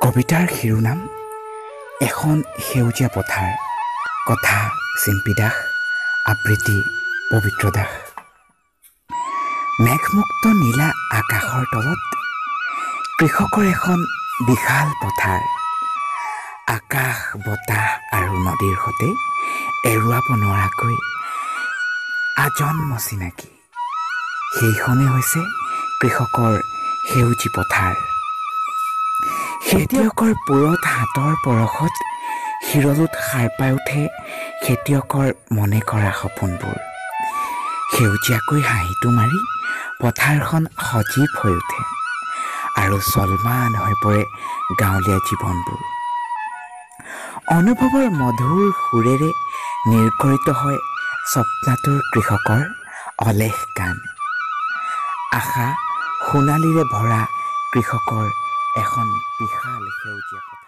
কবিতাৰ শিৰোনাম এখন সেউজীয়া পথাৰ। কথা চিম্পী দাস, আবৃত্তি পবিত্ৰ দাস। মেঘমুক্ত নীলা আকাশৰ তলত কৃষকৰ এখন বিশাল পথাৰ। আকাশ, বতাহ আৰু নদীৰ সৈতে এৰুৱাব নোৱাৰাকৈ আজন্ম চিনাকি। সেইখনেই হৈছে কৃষকৰ সেউজী পথাৰ। খেতিয়কৰ পুৰঠ হাতৰ পৰশত শিৰলুত সাৰ পাই উঠে খেতিয়কৰ মনে কৰা সপোনবোৰ। সেউজীয়াকৈ হাঁহিটো মাৰি পথাৰখন সজীৱ হৈ উঠে আৰু চলমান হৈ পৰে গাঁৱলীয়া জীৱনবোৰ। অনুভৱৰ মধুৰ সুৰেৰে নিৰ্গৰিত হয় স্বপ্নাতুৰ কৃষকৰ অলেখ গান। আশা সোণালীৰে ভৰা কৃষকৰ এখন বিশাল সেউজীয়া পথাৰ।